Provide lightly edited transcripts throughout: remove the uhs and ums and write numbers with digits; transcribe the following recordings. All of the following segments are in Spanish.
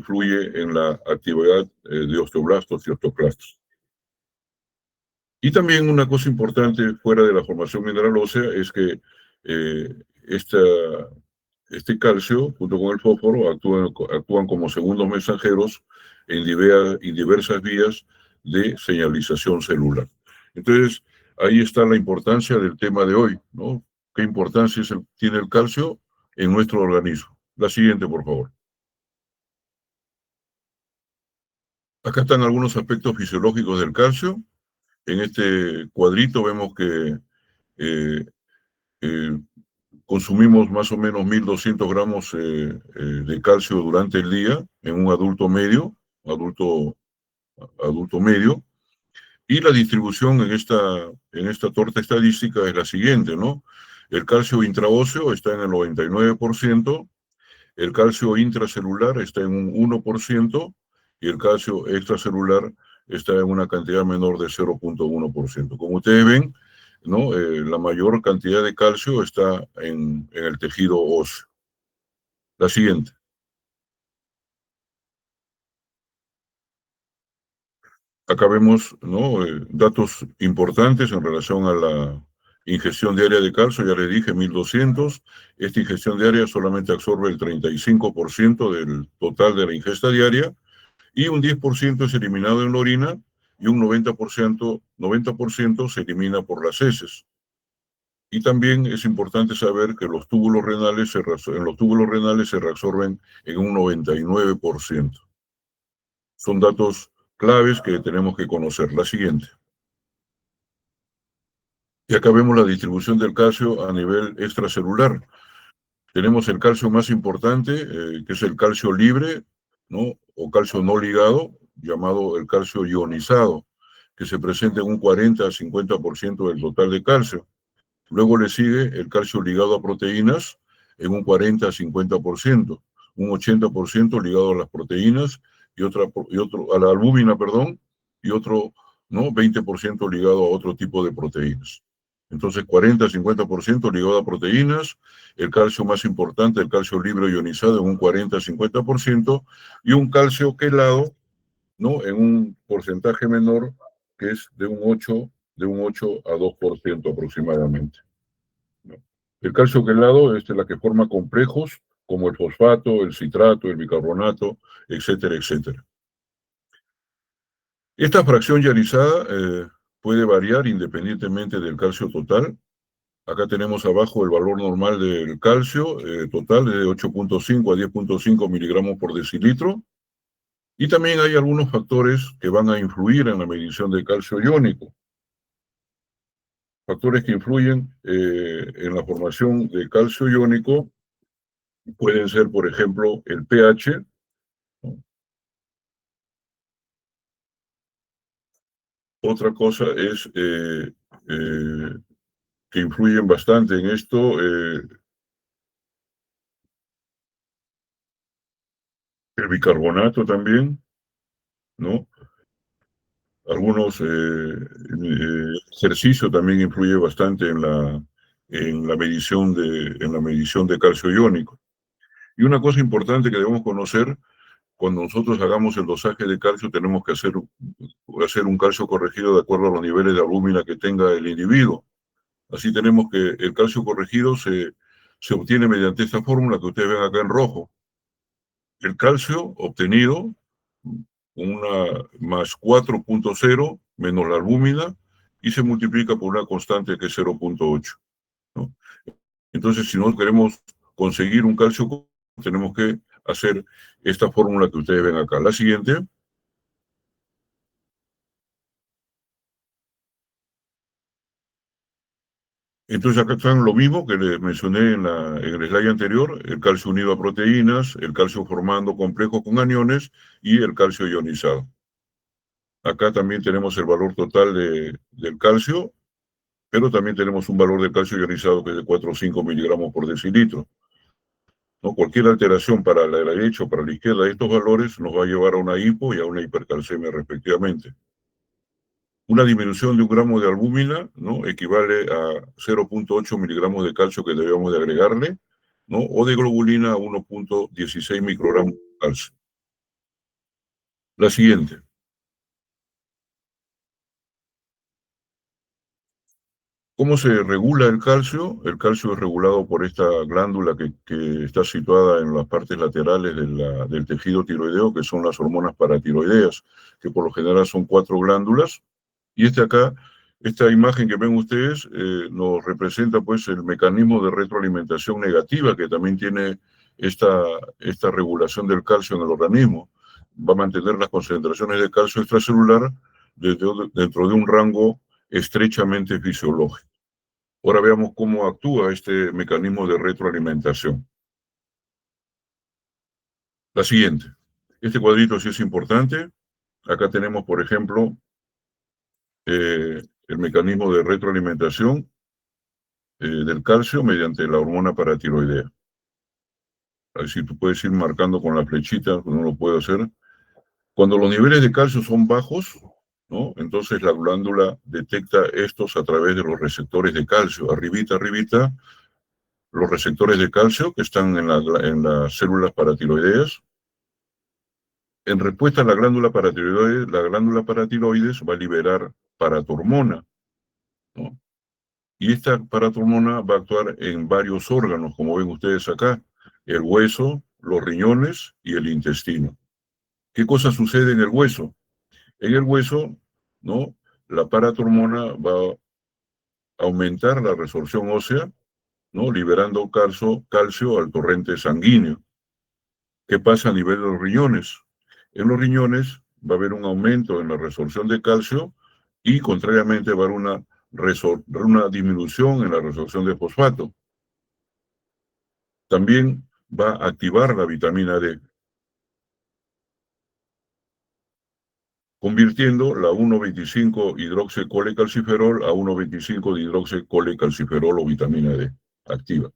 influye en la actividad de osteoblastos y osteoclastos. Y también una cosa importante fuera de la formación mineral ósea es que este calcio, junto con el fósforo, actúan como segundos mensajeros en diversas vías de señalización celular. Entonces, ahí está la importancia del tema de hoy, ¿no? ¿Qué importancia tiene el calcio en nuestro organismo? La siguiente, por favor. Acá están algunos aspectos fisiológicos del calcio. En este cuadrito vemos que eh, eh, consumimos más o menos 1.200 gramos de calcio durante el día en un adulto medio, adulto medio, y la distribución en esta torta estadística es la siguiente, ¿no? El calcio intraóseo está en el 99%, el calcio intracelular está en un 1%, y el calcio extracelular está en una cantidad menor de 0.1%. Como ustedes ven, ¿no? La mayor cantidad de calcio está en el tejido óseo. La siguiente. Acá vemos, ¿no? Datos importantes en relación a la ingestión diaria de calcio. Ya les dije, 1.200. Esta ingestión diaria solamente absorbe el 35% del total de la ingesta diaria, y un 10% es eliminado en la orina, y un 90% se elimina por las heces. Y también es importante saber que en los túbulos renales se reabsorben en un 99%. Son datos claves que tenemos que conocer. La siguiente. Y acá vemos la distribución del calcio a nivel extracelular. Tenemos el calcio más importante, que es el calcio libre, ¿no? O calcio no ligado, llamado el calcio ionizado, que se presenta en un 40 a 50% del total de calcio. Luego le sigue el calcio ligado a proteínas en un 40 a 50%, un 80% ligado a las proteínas y otro a la albúmina, perdón, y otro, ¿no? 20% ligado a otro tipo de proteínas. Entonces, 40 a 50% ligado a proteínas, el calcio más importante, el calcio libre ionizado en un 40 a 50%, y un calcio quelado, ¿no? En un porcentaje menor, que es de un 8 a 2% aproximadamente, ¿no? El calcio quelado es la que forma complejos como el fosfato, el citrato, el bicarbonato, etcétera, etcétera. Esta fracción ionizada puede variar independientemente del calcio total. Acá tenemos abajo el valor normal del calcio total de 8.5 a 10.5 miligramos por decilitro. Y también hay algunos factores que van a influir en la medición del calcio iónico. Factores que influyen en la formación de calcio iónico pueden ser, por ejemplo, el pH, ¿no? Otra cosa es que influyen bastante en esto el bicarbonato también, ¿no? Algunos ejercicio también influye bastante en la medición de calcio iónico. Y una cosa importante que debemos conocer: cuando nosotros hagamos el dosaje de calcio, tenemos que hacer un calcio corregido de acuerdo a los niveles de albúmina que tenga el individuo. Así tenemos que el calcio corregido se obtiene mediante esta fórmula que ustedes ven acá en rojo. El calcio obtenido, una más 4.0 menos la albúmina, y se multiplica por una constante que es 0.8, ¿no? Entonces, si no queremos conseguir un calcio, tenemos que hacer esta fórmula que ustedes ven acá. La siguiente. Entonces, acá están lo mismo que les mencioné en el slide anterior: el calcio unido a proteínas, el calcio formando complejos con aniones y el calcio ionizado. Acá también tenemos el valor total del calcio, pero también tenemos un valor de calcio ionizado que es de 4 o 5 miligramos por decilitro, ¿no? Cualquier alteración para la derecha o para la izquierda de estos valores nos va a llevar a una hipo y a una hipercalcemia respectivamente. Una disminución de 1 gramo de albúmina, ¿no? Equivale a 0.8 miligramos de calcio que debemos de agregarle, ¿no? O de globulina a 1.16 microgramos de calcio. La siguiente. ¿Cómo se regula el calcio? El calcio es regulado por esta glándula que está situada en las partes laterales del tejido tiroideo, que son las hormonas paratiroideas, que por lo general son 4 glándulas. Y esta imagen que ven ustedes, nos representa pues el mecanismo de retroalimentación negativa que también tiene esta regulación del calcio en el organismo. Va a mantener las concentraciones de calcio extracelular dentro de un rango estrechamente fisiológico. Ahora veamos cómo actúa este mecanismo de retroalimentación. La siguiente. Este cuadrito sí es importante. Acá tenemos, por ejemplo, el mecanismo de retroalimentación del calcio mediante la hormona paratiroidea. Así tú puedes ir marcando con la flechita, no lo puedo hacer. Cuando los niveles de calcio son bajos, ¿no? Entonces la glándula detecta estos a través de los receptores de calcio. Arribita, los receptores de calcio que están en las células paratiroideas. En respuesta a la glándula paratiroides va a liberar paratormona, ¿no? Y esta paratormona va a actuar en varios órganos, como ven ustedes acá, el hueso, los riñones y el intestino. ¿Qué cosa sucede en el hueso? En el hueso, ¿no? La paratormona va a aumentar la resorción ósea, ¿no? Liberando calcio al torrente sanguíneo. ¿Qué pasa a nivel de los riñones? En los riñones va a haber un aumento en la resorción de calcio y contrariamente va a haber una disminución en la resorción de fosfato. También va a activar la vitamina D, convirtiendo la 1,25 hidroxicolecalciferol a 1,25 hidroxicolecalciferol o vitamina D activa.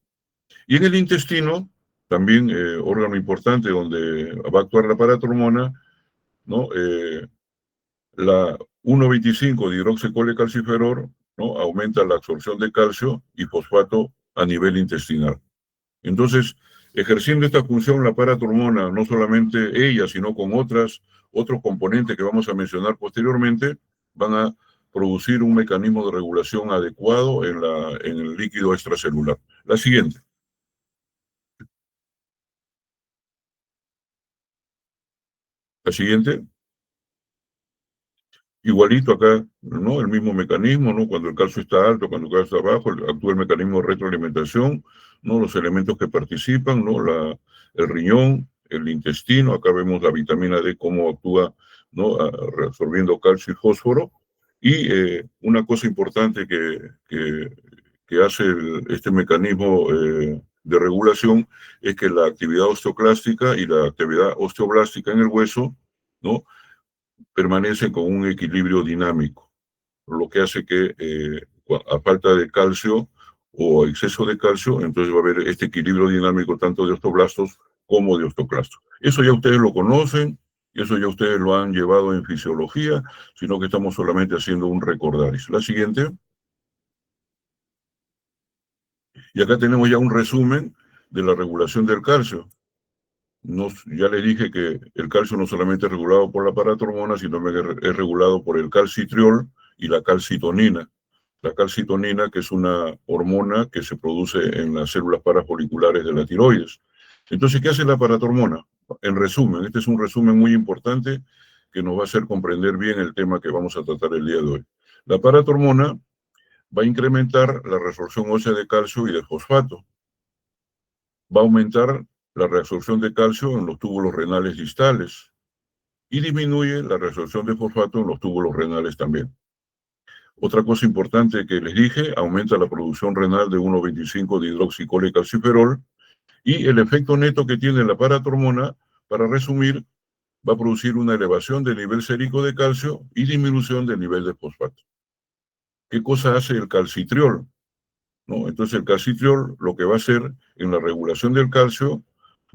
Y en el intestino, también órgano importante donde va a actuar la paratormona, ¿no? La 1,25 de hidroxicolecalciferol, ¿no? Aumenta la absorción de calcio y fosfato a nivel intestinal. Entonces, ejerciendo esta función, la paratormona, no solamente ella, sino con otros componentes que vamos a mencionar posteriormente, van a producir un mecanismo de regulación adecuado en el líquido extracelular. La siguiente. La siguiente. Igualito acá, ¿no? El mismo mecanismo, ¿no? Cuando el calcio está alto, cuando el calcio está bajo, actúa el mecanismo de retroalimentación, ¿no? Los elementos que participan, ¿no? El riñón, el intestino, acá vemos la vitamina D, cómo actúa, ¿no? Reabsorbiendo calcio y fósforo. Y una cosa importante que hace este mecanismo de regulación es que la actividad osteoclástica y la actividad osteoblástica en el hueso, ¿no? Permanecen con un equilibrio dinámico, lo que hace que a falta de calcio o exceso de calcio, entonces va a haber este equilibrio dinámico tanto de osteoblastos como de osteoclastos. Eso ya ustedes lo conocen, eso ya ustedes lo han llevado en fisiología, sino que estamos solamente haciendo un recordaris. La siguiente, y acá tenemos ya un resumen de la regulación del calcio. Ya le dije que el calcio no solamente es regulado por la paratormona, sino también es regulado por el calcitriol y la calcitonina. La calcitonina, que es una hormona que se produce en las células parafoliculares de la tiroides. Entonces, ¿qué hace la paratormona? En resumen, este es un resumen muy importante que nos va a hacer comprender bien el tema que vamos a tratar el día de hoy. La paratormona va a incrementar la resorción ósea de calcio y de fosfato. Va a aumentar la reabsorción de calcio en los túbulos renales distales y disminuye la reabsorción de fosfato en los túbulos renales también. Otra cosa importante que les dije, aumenta la producción renal de 1,25 de hidroxicolecalciferol y el efecto neto que tiene la paratormona, para resumir, va a producir una elevación del nivel sérico de calcio y disminución del nivel de fosfato. ¿Qué cosa hace el calcitriol? ¿No? Entonces el calcitriol lo que va a hacer en la regulación del calcio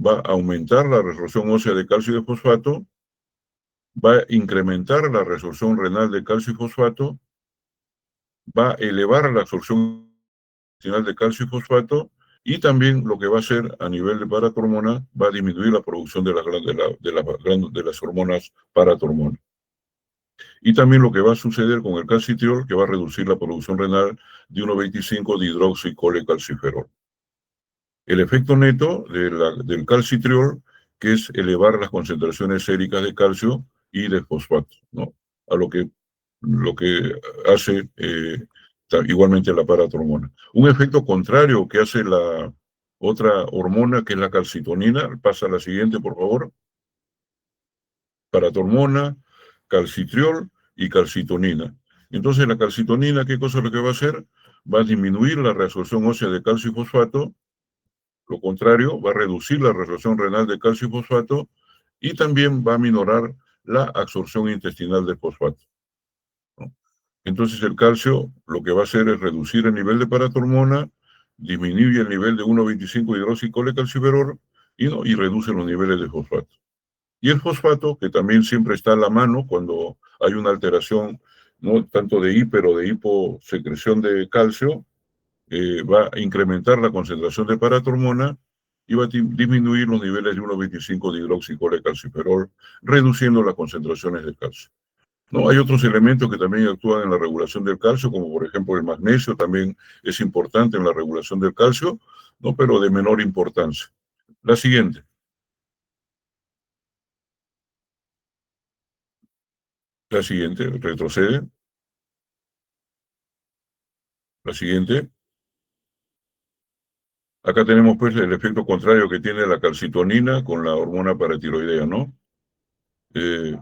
va a aumentar la resorción ósea de calcio y de fosfato, va a incrementar la resorción renal de calcio y fosfato, va a elevar la absorción final de calcio y fosfato Y también lo que va a hacer a nivel de paratormona, va a disminuir la producción de las hormonas paratormona. Y también lo que va a suceder con el calcitriol, que va a reducir la producción renal de 1,25 de hidroxicolecalciferol. El efecto neto del calcitriol, que es elevar las concentraciones séricas de calcio y de fosfato, ¿no? A lo que hace igualmente la paratormona. Un efecto contrario que hace la otra hormona, que es la calcitonina, pasa a la siguiente, por favor. Paratormona, calcitriol y calcitonina. Entonces, la calcitonina, ¿qué cosa es lo que va a hacer? Va a disminuir la reabsorción ósea de calcio y fosfato. Lo contrario, va a reducir la reabsorción renal de calcio y fosfato y también va a minorar la absorción intestinal de fosfato, ¿no? Entonces, el calcio lo que va a hacer es reducir el nivel de paratormona, disminuye el nivel de 1,25 hidroxicolecalciferol y reduce los niveles de fosfato. Y el fosfato, que también siempre está a la mano cuando hay una alteración, ¿no?, tanto de hiper o de hiposecreción de calcio, va a incrementar la concentración de paratormona y va a disminuir los niveles de 1,25 de hidroxicolecalciferol, reduciendo las concentraciones de calcio. ¿No? Hay otros elementos que también actúan en la regulación del calcio, como por ejemplo el magnesio, también es importante en la regulación del calcio, ¿no?, pero de menor importancia. La siguiente. La siguiente, retrocede. La siguiente. Acá tenemos pues el efecto contrario que tiene la calcitonina con la hormona paratiroidea, ¿no?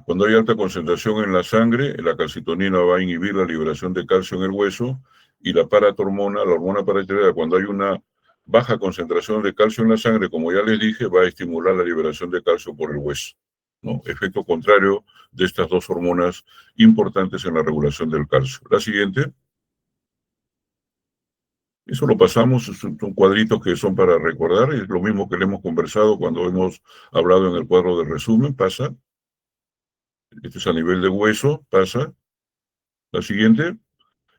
Cuando hay alta concentración en la sangre, la calcitonina va a inhibir la liberación de calcio en el hueso y la paratormona, la hormona paratiroidea, cuando hay una baja concentración de calcio en la sangre, como ya les dije, va a estimular la liberación de calcio por el hueso, ¿no? Efecto contrario de estas dos hormonas importantes en la regulación del calcio. La siguiente. Eso lo pasamos, son cuadritos que son para recordar, es lo mismo que le hemos conversado cuando hemos hablado en el cuadro de resumen, pasa. Este es a nivel de hueso, pasa. La siguiente,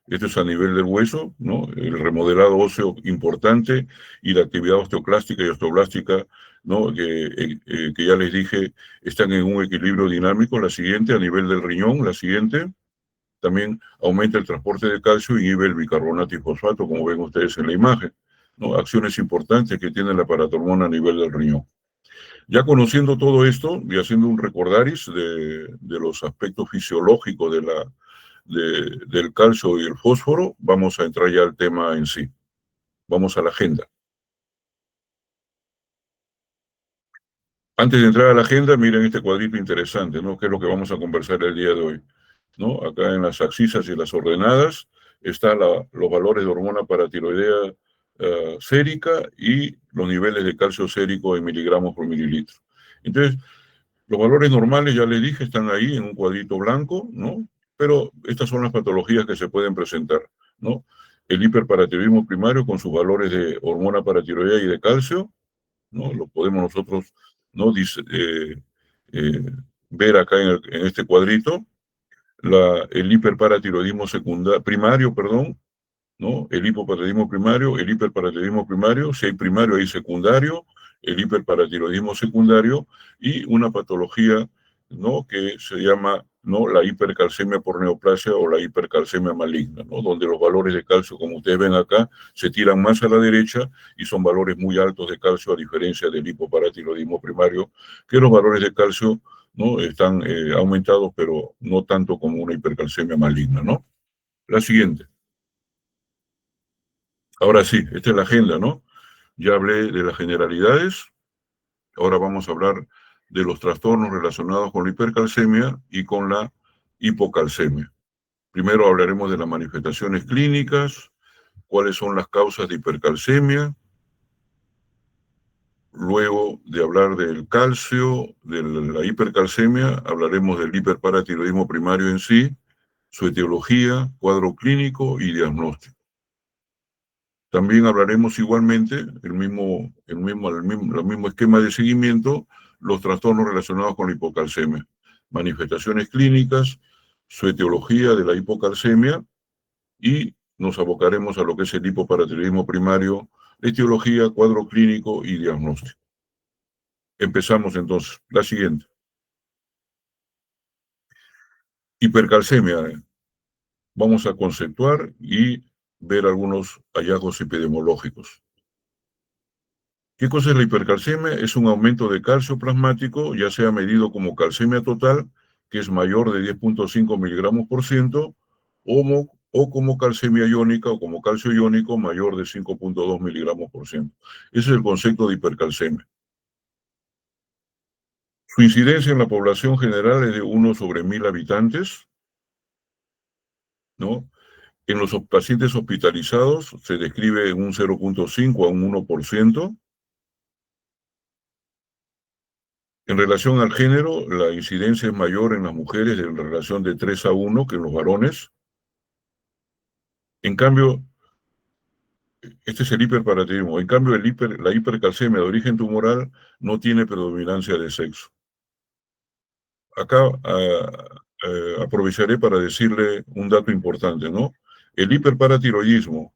esto es a nivel del hueso, ¿no? El remodelado óseo importante y la actividad osteoclástica y osteoblástica, ¿no?, que ya les dije, están en un equilibrio dinámico. La siguiente, a nivel del riñón, la siguiente. También aumenta el transporte de calcio y inhibe el bicarbonato y fosfato, como ven ustedes en la imagen, ¿no? Acciones importantes que tiene la paratormona a nivel del riñón. Ya conociendo todo esto y haciendo un recordaris de los aspectos fisiológicos del calcio y el fósforo, vamos a entrar ya al tema en sí. Vamos a la agenda. Antes de entrar a la agenda, miren este cuadrito interesante, ¿no?, que es lo que vamos a conversar el día de hoy, ¿no? Acá en las abscisas y las ordenadas están los valores de hormona paratiroidea sérica y los niveles de calcio sérico en miligramos por mililitro. Entonces, los valores normales, ya les dije, están ahí en un cuadrito blanco, ¿no? Pero estas son las patologías que se pueden presentar, ¿no? El hiperparatiroidismo primario con sus valores de hormona paratiroidea y de calcio, ¿no? Lo podemos nosotros, ¿no?, eh, ver acá en este cuadrito. El hiperparatiroidismo primario, perdón, ¿no? El hipoparatiroidismo primario, el hiperparatiroidismo primario, si hay primario hay secundario, el hiperparatiroidismo secundario y una patología, ¿no?, que se llama, ¿no?, la hipercalcemia por neoplasia o la hipercalcemia maligna, ¿no?, donde los valores de calcio, como ustedes ven acá, se tiran más a la derecha y son valores muy altos de calcio, a diferencia del hipoparatiroidismo primario, que los valores de calcio, ¿no?, están aumentados, pero no tanto como una hipercalcemia maligna, ¿no? La siguiente. Ahora sí, esta es la agenda, ¿no? Ya hablé de las generalidades, ahora vamos a hablar de los trastornos relacionados con la hipercalcemia y con la hipocalcemia. Primero hablaremos de las manifestaciones clínicas, cuáles son las causas de hipercalcemia. Luego de hablar del calcio, de la hipercalcemia, hablaremos del hiperparatiroidismo primario en sí, su etiología, cuadro clínico y diagnóstico. También hablaremos igualmente, el mismo esquema de seguimiento, los trastornos relacionados con la hipocalcemia, manifestaciones clínicas, su etiología de la hipocalcemia y nos abocaremos a lo que es el hipoparatiroidismo primario, etiología, cuadro clínico y diagnóstico. Empezamos entonces. La siguiente. Hipercalcemia. Vamos a conceptuar y ver algunos hallazgos epidemiológicos. ¿Qué cosa es la hipercalcemia? Es un aumento de calcio plasmático, ya sea medido como calcemia total, que es mayor de 10.5 miligramos por ciento, o como calcemia iónica o como calcio iónico mayor de 5.2 miligramos por ciento. Ese es el concepto de hipercalcemia. Su incidencia en la población general es de 1 sobre 1000 habitantes, ¿no? En los pacientes hospitalizados se describe en un 0.5 a un 1%. En relación al género, la incidencia es mayor en las mujeres en relación de 3 a 1 que en los varones. En cambio, este es el hiperparatiroidismo. En cambio, la hipercalcemia de origen tumoral no tiene predominancia de sexo. Acá aprovecharé para decirle un dato importante, ¿no? El hiperparatiroidismo,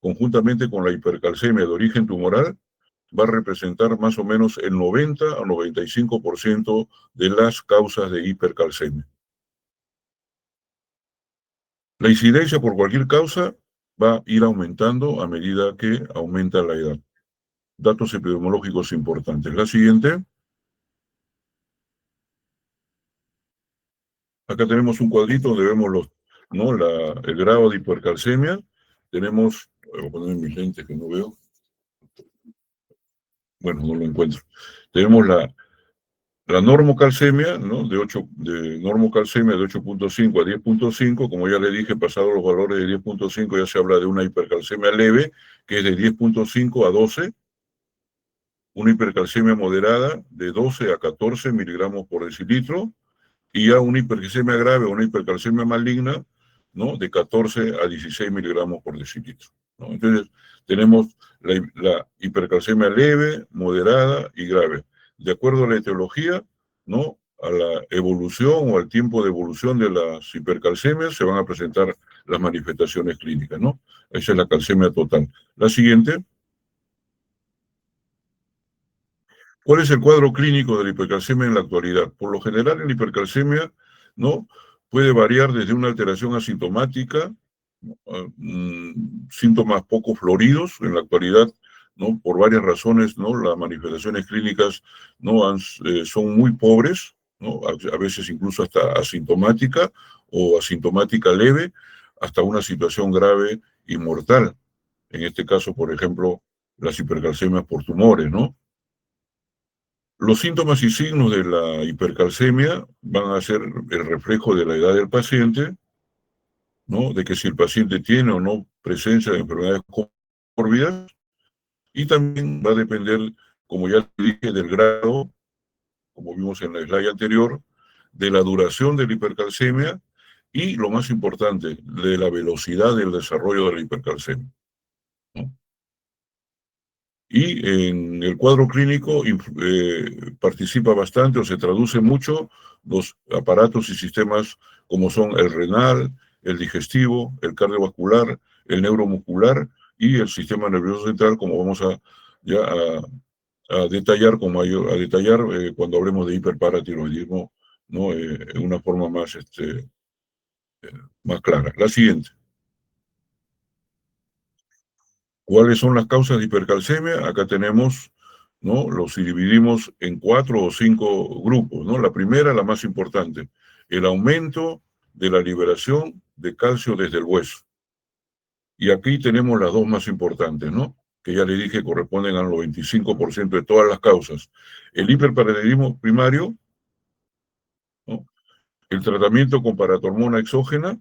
conjuntamente con la hipercalcemia de origen tumoral, va a representar más o menos el 90 a 95% de las causas de hipercalcemia. La incidencia por cualquier causa va a ir aumentando a medida que aumenta la edad. Datos epidemiológicos importantes. La siguiente. Acá tenemos un cuadrito donde vemos ¿no? el grado de hipercalcemia. Tenemos, voy a poner mis lentes que no veo. Bueno, no lo encuentro. Tenemos la normocalcemia, ¿no? de normocalcemia de 8.5 a 10.5, como ya le dije, pasados los valores de 10.5 ya se habla de una hipercalcemia leve, que es de 10.5 a 12, una hipercalcemia moderada de 12 a 14 miligramos por decilitro, y ya una hipercalcemia grave o una hipercalcemia maligna, ¿no? De 14 a 16 miligramos por decilitro, ¿no? Entonces, tenemos la hipercalcemia leve, moderada y grave. De acuerdo a la etiología, ¿no? A la evolución o al tiempo de evolución de las hipercalcemias se van a presentar las manifestaciones clínicas, ¿no? Esa es la calcemia total. La siguiente. ¿Cuál es el cuadro clínico de la hipercalcemia en la actualidad? Por lo general, en la hipercalcemia, ¿no? Puede variar desde una alteración asintomática, síntomas poco floridos en la actualidad, ¿no? Por varias razones, ¿no? Las manifestaciones clínicas, ¿no? Son muy pobres, ¿no? A veces incluso hasta asintomática o asintomática leve, hasta una situación grave y mortal. En este caso, por ejemplo, las hipercalcemias por tumores, ¿no? Los síntomas y signos de la hipercalcemia van a ser el reflejo de la edad del paciente, ¿no? De que si el paciente tiene o no presencia de enfermedades comórbidas, y también va a depender, como ya dije, del grado, como vimos en la slide anterior, de la duración de la hipercalcemia y, lo más importante, de la velocidad del desarrollo de la hipercalcemia, ¿no? Y en el cuadro clínico participa bastante o se traduce mucho los aparatos y sistemas como son el renal, el digestivo, el cardiovascular, el neuromuscular y el sistema nervioso central, como vamos a detallar, cuando hablemos de hiperparatiroidismo, ¿no? En una forma más clara. La siguiente. ¿Cuáles son las causas de hipercalcemia? Acá tenemos, ¿no? Los dividimos en 4 o 5 grupos, ¿no? La primera, la más importante, el aumento de la liberación de calcio desde el hueso. Y aquí tenemos las dos más importantes, ¿no? Que ya le dije corresponden al 95% de todas las causas. El hiperparatiroidismo primario, ¿no? El tratamiento con paratormona exógena,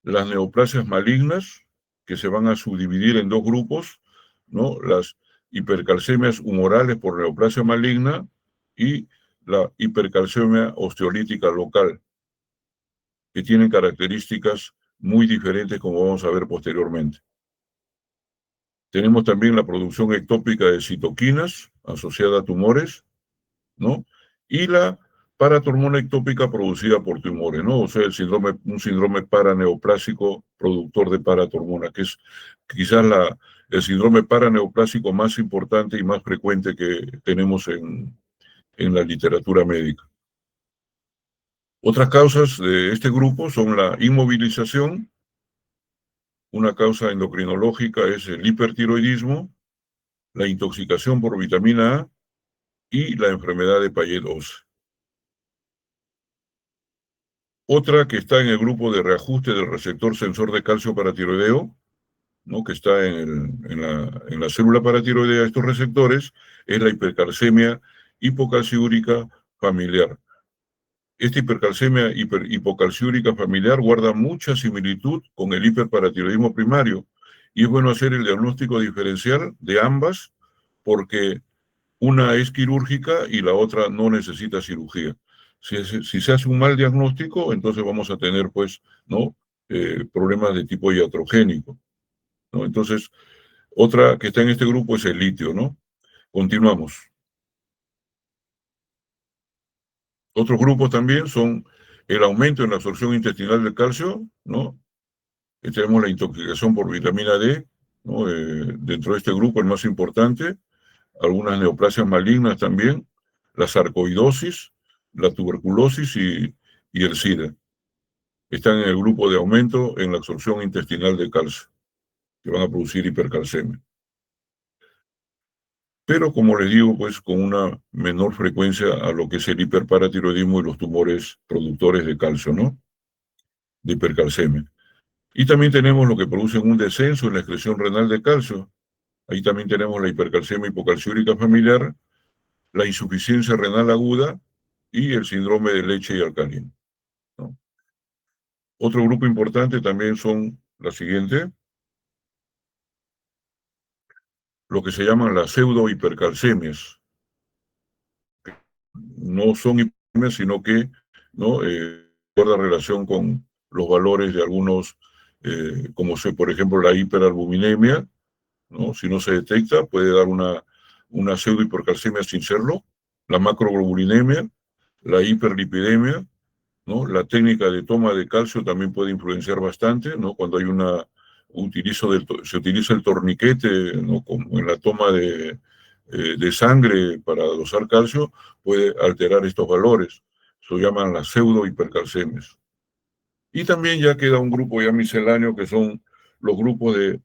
las neoplasias malignas, que se van a subdividir en dos grupos, ¿no? Las hipercalcemias humorales por neoplasia maligna y la hipercalcemia osteolítica local, que tienen características muy diferentes, como vamos a ver posteriormente. Tenemos también la producción ectópica de citoquinas asociada a tumores, ¿no? Y la paratormona ectópica producida por tumores, ¿no? O sea, un síndrome paraneoplásico productor de paratormona, que es quizás el síndrome paraneoplásico más importante y más frecuente que tenemos en la literatura médica. Otras causas de este grupo son la inmovilización, una causa endocrinológica es el hipertiroidismo, la intoxicación por vitamina A y la enfermedad de Payet-Oss. Otra que está en el grupo de reajuste del receptor sensor de calcio paratiroideo, ¿no? Que está en la célula paratiroidea, estos receptores, es la hipercalcemia hipocalciúrica familiar. Esta hipercalcemia hipocalciúrica familiar guarda mucha similitud con el hiperparatiroidismo primario y es bueno hacer el diagnóstico diferencial de ambas porque una es quirúrgica y la otra no necesita cirugía. Si se hace un mal diagnóstico, entonces vamos a tener, pues, ¿no? Problemas de tipo iatrogénico, ¿no? Entonces, otra que está en este grupo es el litio, ¿no? Continuamos. Otros grupos también son el aumento en la absorción intestinal del calcio, ¿no? Tenemos la intoxicación por vitamina D, ¿no? Dentro de este grupo el más importante, algunas neoplasias malignas también, la sarcoidosis, la tuberculosis y el SIDA. Están en el grupo de aumento en la absorción intestinal de calcio, que van a producir hipercalcemia. Pero como les digo, pues con una menor frecuencia a lo que es el hiperparatiroidismo y los tumores productores de calcio, ¿no? De hipercalcemia. Y también tenemos lo que produce un descenso en la excreción renal de calcio. Ahí también tenemos la hipercalcemia hipocalciúrica familiar, la insuficiencia renal aguda y el síndrome de leche y alcalino, ¿no? Otro grupo importante también son la siguiente, lo que se llaman las pseudohipercalcemias. No son hipercalcemias, sino que ¿no? Guarda relación con los valores de algunos, como por ejemplo la hiperalbuminemia, ¿no? Si no se detecta, puede dar una pseudohipercalcemia sin serlo, la macroglobulinemia, la hiperlipidemia, ¿no? La técnica de toma de calcio también puede influenciar bastante, ¿no? Cuando hay se utiliza el torniquete, ¿no? Como en la toma de sangre para dosar calcio, puede alterar estos valores. Se llaman las pseudohipercalcemias. Y también ya queda un grupo ya misceláneo que son los grupos de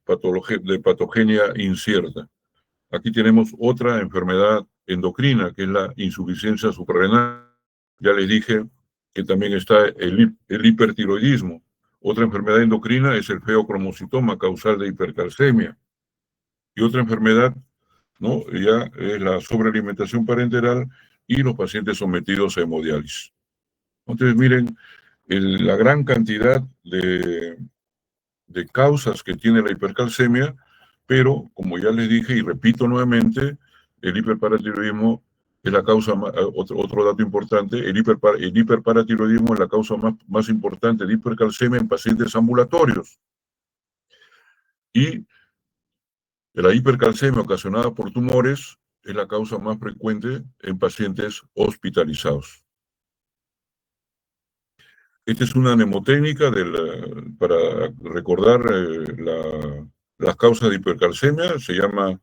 patogenia incierta. Aquí tenemos otra enfermedad endocrina, que es la insuficiencia suprarrenal. Ya les dije que también está el hipertiroidismo. Otra enfermedad endocrina es el feocromocitoma causal de hipercalcemia. Y otra enfermedad, ¿no? Ya es la sobrealimentación parenteral y los pacientes sometidos a hemodiálisis. Entonces, miren, la gran cantidad de causas que tiene la hipercalcemia, pero como ya les dije y repito nuevamente, el hiperparatiroidismo es la causa, otro dato importante, el hiperparatiroidismo es la causa más importante de hipercalcemia en pacientes ambulatorios. Y la hipercalcemia ocasionada por tumores es la causa más frecuente en pacientes hospitalizados. Esta es una mnemotécnica para recordar las causas de hipercalcemia, se llama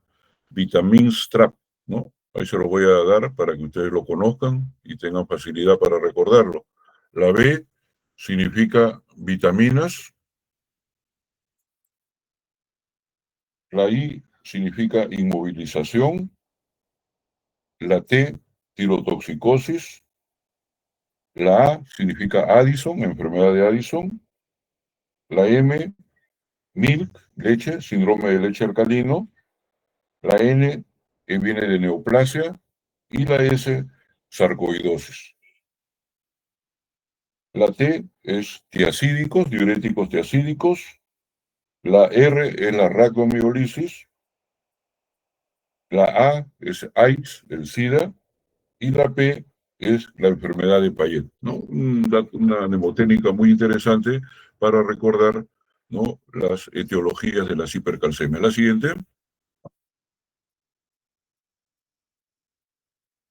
Vitamin Strap, ¿no? Ahí se lo voy a dar para que ustedes lo conozcan y tengan facilidad para recordarlo. La B significa vitaminas, la I significa inmovilización, la T, tirotoxicosis, la A significa Addison, enfermedad de Addison, la M, milk, leche, síndrome de leche alcalino, la N, que viene de neoplasia, y la S, sarcoidosis. La T es tiacídicos, diuréticos tiacídicos. La R es la rhabdomiolisis. La A es AIDS, el SIDA. Y la P es la enfermedad de Payet, ¿no? Una mnemotécnica muy interesante para recordar, ¿no? Las etiologías de las hipercalcemias. La siguiente.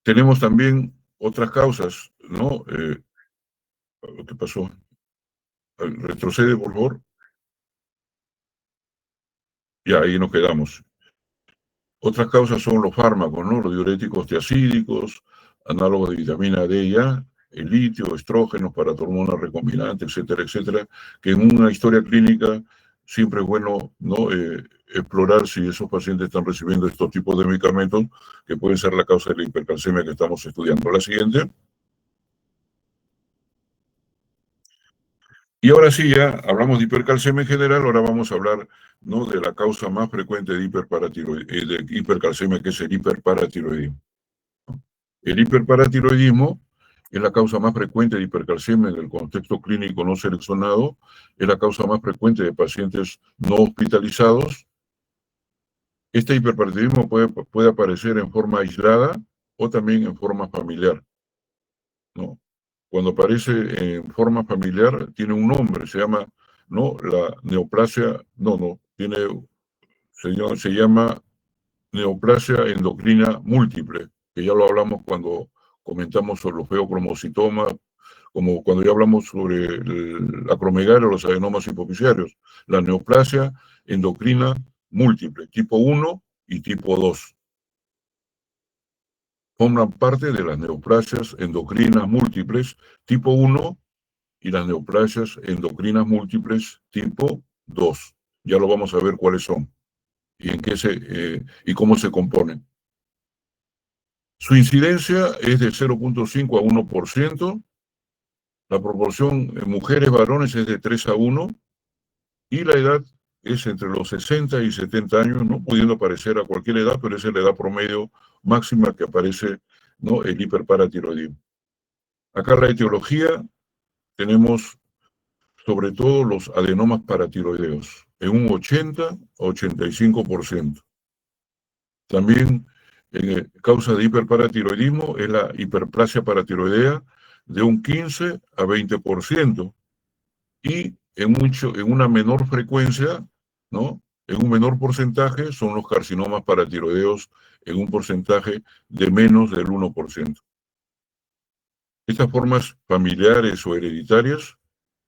Tenemos también otras causas, ¿no? ¿Qué pasó? Retrocede, por favor. Y ahí nos quedamos. Otras causas son los fármacos, ¿no? Los diuréticos tiacídicos, análogos de vitamina D y A, el litio, estrógenos, paratormona recombinante, etcétera, etcétera, que en una historia clínica siempre es bueno, ¿no? Explorar si esos pacientes están recibiendo estos tipos de medicamentos que pueden ser la causa de la hipercalcemia que estamos estudiando. La siguiente. Y ahora sí, ya hablamos de hipercalcemia en general, ahora vamos a hablar, ¿no? De la causa más frecuente de hipercalcemia, que es el hiperparatiroidismo. El hiperparatiroidismo es la causa más frecuente de hipercalcemia en el contexto clínico no seleccionado, es la causa más frecuente de pacientes no hospitalizados. Este hiperparatiroidismo puede aparecer en forma aislada o también en forma familiar, ¿no? Cuando aparece en forma familiar tiene un nombre, se llama, ¿no? La neoplasia, se llama neoplasia endocrina múltiple, que ya lo hablamos cuando comentamos sobre los feocromocitomas, como cuando ya hablamos sobre la acromegalia o los adenomas hipofisiarios. La neoplasia endocrina múltiple, tipo 1 y tipo 2. Forman parte de las neoplasias endocrinas múltiples tipo 1 y las neoplasias endocrinas múltiples tipo 2. Ya lo vamos a ver cuáles son y y cómo se componen. Su incidencia es de 0.5 a 1%, la proporción en mujeres-varones es de 3 a 1 y la edad es entre los 60 y 70 años, no pudiendo aparecer a cualquier edad, pero esa es la edad promedio máxima que aparece, ¿no? El hiperparatiroidismo. Acá la etiología tenemos sobre todo los adenomas paratiroideos, en un 80 a 85%. También causa de hiperparatiroidismo es la hiperplasia paratiroidea de un 15 a 20% y en una menor frecuencia, ¿no? En un menor porcentaje son los carcinomas paratiroideos en un porcentaje de menos del 1%. Estas formas familiares o hereditarias,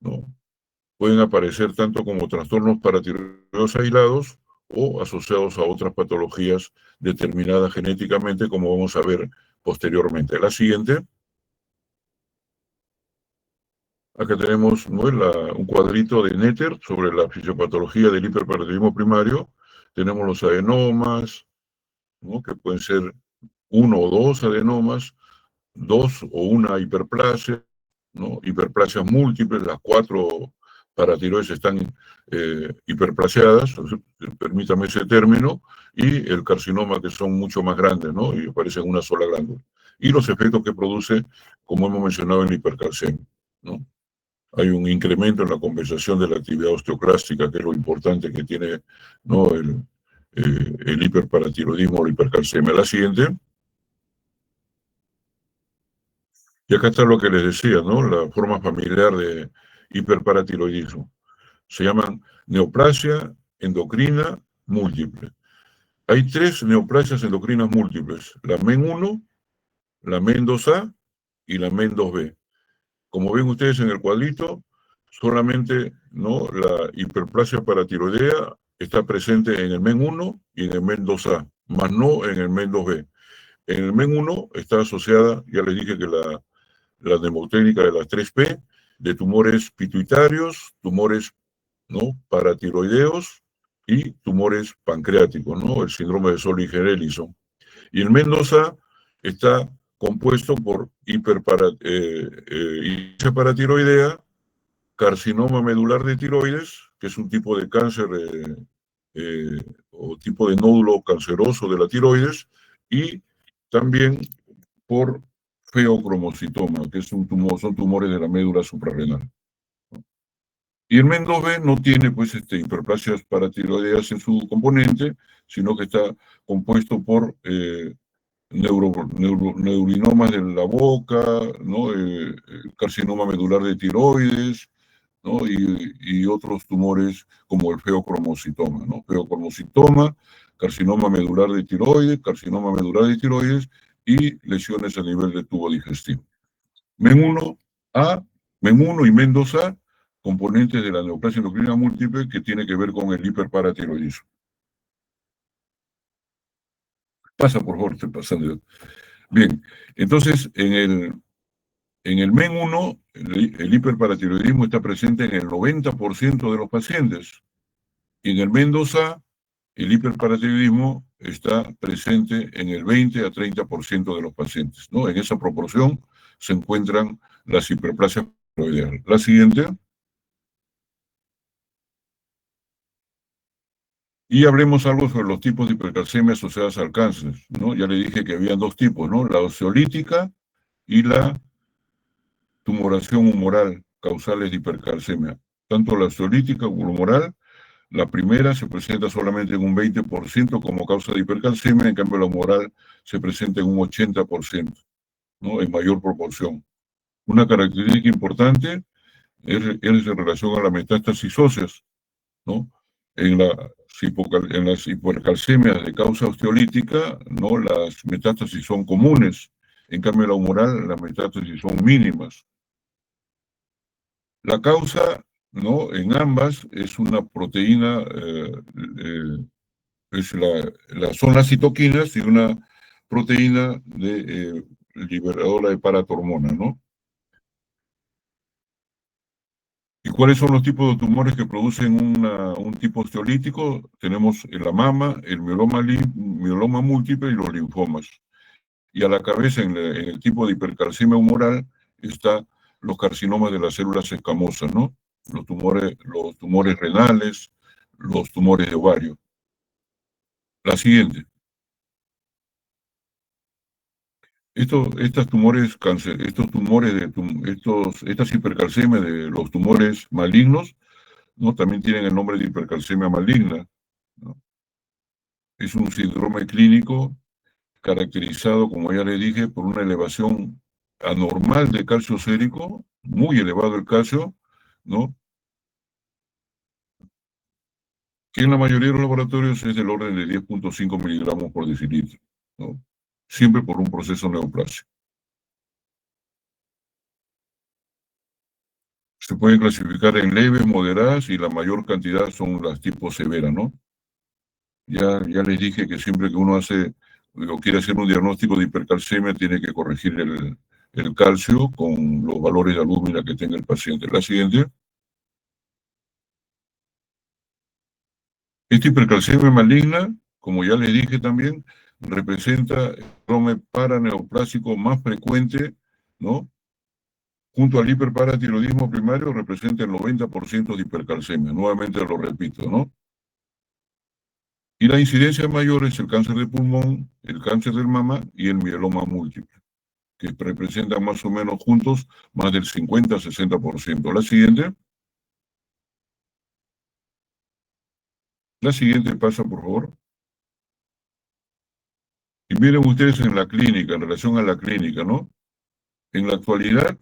¿no? Pueden aparecer tanto como trastornos paratiroideos aislados o asociados a otras patologías determinadas genéticamente, como vamos a ver posteriormente. La siguiente, acá tenemos, ¿no? Un cuadrito de Netter sobre la fisiopatología del hiperparatiroidismo primario. Tenemos los adenomas, ¿no? Que pueden ser uno o dos adenomas, dos o una hiperplasia, ¿no? Hiperplasias múltiples, las 4 paratiroides están hiperplasiadas, permítame ese término, y el carcinoma que son mucho más grandes, ¿no? Y aparecen una sola glándula. Y los efectos que produce, como hemos mencionado en la hipercalcemia, ¿no? Hay un incremento en la compensación de la actividad osteoclástica, que es lo importante que tiene, ¿no? El hiperparatiroidismo o la hipercalcemia. La siguiente. Y acá está lo que les decía, ¿no? La forma familiar de hiperparatiroidismo. Se llaman neoplasia endocrina múltiple. Hay 3 neoplasias endocrinas múltiples, la MEN1, la MEN2A y la MEN2B. Como ven ustedes en el cuadrito, solamente, ¿no? La hiperplasia paratiroidea está presente en el MEN1 y en el MEN2A, más no en el MEN2B. En el MEN1 está asociada, ya les dije que la mnemotécnica de las 3P, de tumores pituitarios, tumores, ¿no? Paratiroideos y tumores pancreáticos, ¿no? El síndrome de Solig-Ellison. Y el Mendoza está compuesto por hiperparatiroidea, carcinoma medular de tiroides, que es un tipo de cáncer o tipo de nódulo canceroso de la tiroides, y también por feocromocitoma, que son tumores de la médula suprarrenal. Y el MEN2B no tiene pues hiperplasias paratiroideas en su componente, sino que está compuesto por neurinomas de la boca, ¿no? Carcinoma medular de tiroides, ¿no? Y otros tumores como el feocromocitoma, ¿no? Feocromocitoma, carcinoma medular de tiroides, carcinoma medular de tiroides y lesiones a nivel del tubo digestivo. MEN1A, MEN1 y MEN2A, componentes de la neoplasia endocrina múltiple que tiene que ver con el hiperparatiroidismo. Pasa, por favor, estoy pasando. Bien, entonces en el MEN1, el hiperparatiroidismo está presente en el 90% de los pacientes. Y en el MEN2A, el hiperparatiroidismo está presente en el 20 a 30% de los pacientes, ¿no? En esa proporción se encuentran las hiperplasias tiroideas. La siguiente. Y hablemos algo sobre los tipos de hipercalcemia asociadas al cáncer, ¿no? Ya le dije que había dos tipos, ¿no? La osteolítica y la tumoración humoral causales de hipercalcemia. Tanto la osteolítica como la humoral, la primera se presenta solamente en un 20% como causa de hipercalcemia, en cambio la humoral se presenta en un 80%, ¿no? En mayor proporción. Una característica importante es en relación a la metástasis óseas, ¿no? En, en las hipercalcemias de causa osteolítica, ¿no? Las metástasis son comunes, en cambio la humoral, las metástasis son mínimas. La causa, ¿no? En ambas es una proteína, son las citoquinas y una proteína liberadora de paratormona, ¿no? ¿Y cuáles son los tipos de tumores que producen un tipo osteolítico? Tenemos la mama, el mieloma múltiple y los linfomas. Y a la cabeza, en el tipo de hipercalcemia humoral, están los carcinomas de las células escamosas, ¿no? Los tumores renales, los tumores de ovario. La siguiente. Estas hipercalcemias de los tumores malignos, ¿no? También tienen el nombre de hipercalcemia maligna, ¿no? Es un síndrome clínico caracterizado, como ya le dije, por una elevación anormal de calcio sérico, muy elevado el calcio, ¿no? Que en la mayoría de los laboratorios es del orden de 10.5 miligramos por decilitro, ¿no? Siempre por un proceso neoplásico. Se pueden clasificar en leves, moderadas y la mayor cantidad son las tipo severas, ¿no? Ya les dije que siempre que uno hace o quiere hacer un diagnóstico de hipercalcemia tiene que corregir el calcio con los valores de albúmina que tenga el paciente. La siguiente. Esta hipercalcemia maligna, como ya les dije también, representa el síndrome paraneoplásico más frecuente, ¿no? Junto al hiperparatiroidismo primario representa el 90% de hipercalcemia. Nuevamente lo repito, ¿no? Y la incidencia mayor es el cáncer de pulmón, el cáncer del mama y el mieloma múltiple, que representan más o menos juntos más del 50-60%. La siguiente pasa, por favor. Y miren ustedes en la clínica, en relación a la clínica, ¿no? En la actualidad,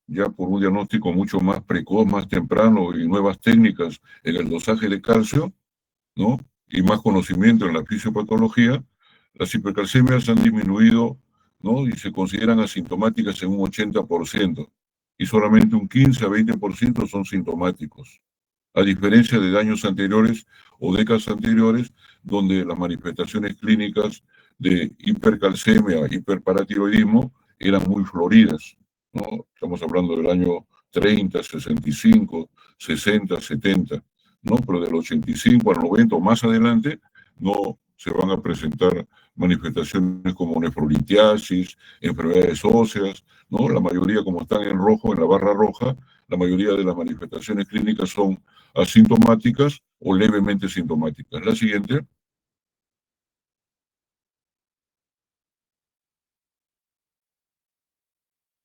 ya por un diagnóstico mucho más precoz, más temprano y nuevas técnicas en el dosaje de calcio, ¿no? Y más conocimiento en la fisiopatología, las hipercalcemias han disminuido, ¿no? Y se consideran asintomáticas en un 80%, y solamente un 15 a 20% son sintomáticos, a diferencia de años anteriores o décadas anteriores, donde las manifestaciones clínicas de hipercalcemia, hiperparatiroidismo, eran muy floridas, ¿no? Estamos hablando del año 30, 65, 60, 70, ¿no? Pero del 85 al 90 o más adelante no se van a presentar manifestaciones como nefrolitiasis, enfermedades óseas, ¿no? La mayoría, como están en rojo, en la barra roja, la mayoría de las manifestaciones clínicas son asintomáticas o levemente sintomáticas. La siguiente.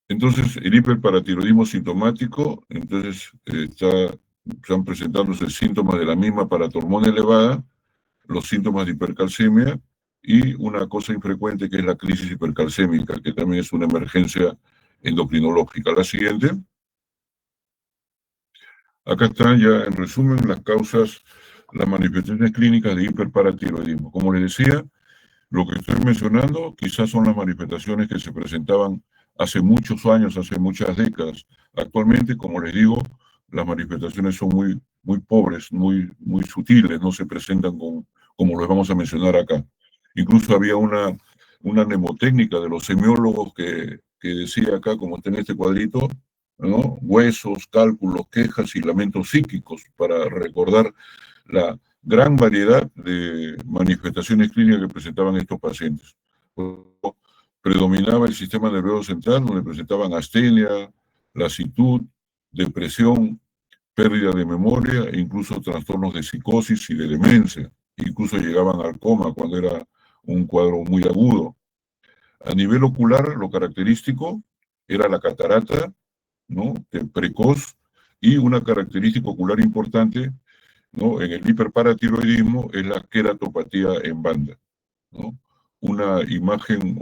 Entonces, el hiperparatiroidismo sintomático, entonces están presentándose síntomas de la misma paratormona elevada, los síntomas de hipercalcemia y una cosa infrecuente que es la crisis hipercalcémica, que también es una emergencia endocrinológica. La siguiente. Acá están ya en resumen las causas, las manifestaciones clínicas de hiperparatiroidismo. Como les decía, lo que estoy mencionando quizás son las manifestaciones que se presentaban hace muchos años, hace muchas décadas. Actualmente, como les digo, las manifestaciones son muy pobres, muy sutiles, no se presentan como los vamos a mencionar acá. Incluso había una mnemotécnica de los semiólogos que decía acá, como está en este cuadrito, ¿no? Huesos, cálculos, quejas y lamentos psíquicos, para recordar la gran variedad de manifestaciones clínicas que presentaban estos pacientes. Predominaba el sistema nervioso central, donde presentaban astenia, lasitud, depresión, pérdida de memoria e incluso trastornos de psicosis y de demencia. Incluso llegaban al coma cuando era un cuadro muy agudo. A nivel ocular, lo característico era la catarata, ¿no? Precoz, y una característica ocular importante, ¿no? En el hiperparatiroidismo es la queratopatía en banda, ¿no? Una imagen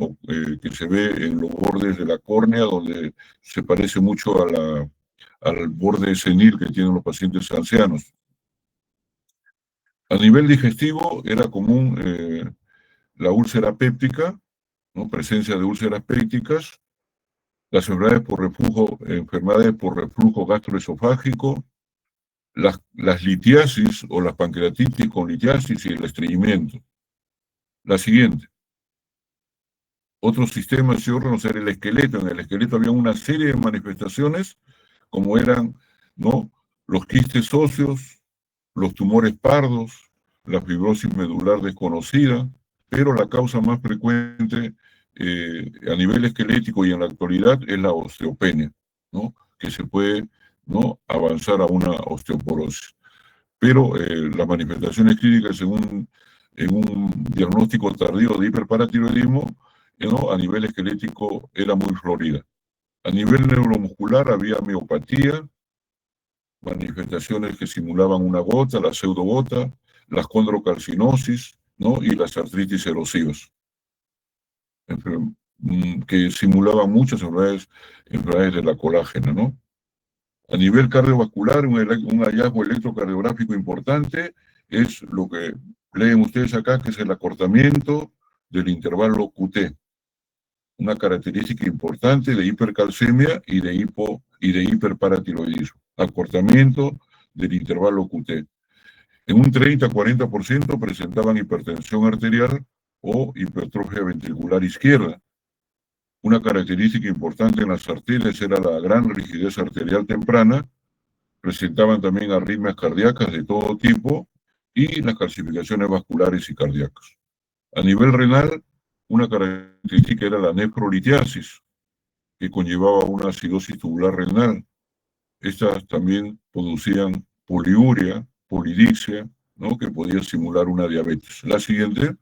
que se ve en los bordes de la córnea, donde se parece mucho al borde senil que tienen los pacientes ancianos. A nivel digestivo era común la úlcera péptica, ¿no? Presencia de úlceras pépticas, las enfermedades por reflujo gastroesofágico, las litiasis o las pancreatitis con litiasis y el estreñimiento. La siguiente. Otros sistemas y órganos era el esqueleto. En el esqueleto había una serie de manifestaciones, como eran, ¿no?, los quistes óseos, los tumores pardos, la fibrosis medular desconocida, pero la causa más frecuente a nivel esquelético y en la actualidad es la osteopenia, ¿no?, que se puede, ¿no?, avanzar a una osteoporosis. Pero las manifestaciones clínicas en un diagnóstico tardío de hiperparatiroidismo, ¿no?, a nivel esquelético era muy florida. A nivel neuromuscular había miopatía, manifestaciones que simulaban una gota, la pseudogota, las condrocalcinosis, ¿no?, y las artritis erosivas, que simulaban muchas enfermedades de la colágena, ¿no? A nivel cardiovascular, un hallazgo electrocardiográfico importante es lo que leen ustedes acá, que es el acortamiento del intervalo QT, una característica importante de hipercalcemia y de hiperparatiroidismo. Acortamiento del intervalo QT. En un 30-40% presentaban hipertensión arterial o hipertrofia ventricular izquierda. Una característica importante en las arterias era la gran rigidez arterial temprana. Presentaban también arritmias cardíacas de todo tipo y las calcificaciones vasculares y cardíacas. A nivel renal, una característica era la nefrolitiasis, que conllevaba una acidosis tubular renal. Estas también producían poliuria, polidixia, ¿no?, que podía simular una diabetes. La siguiente.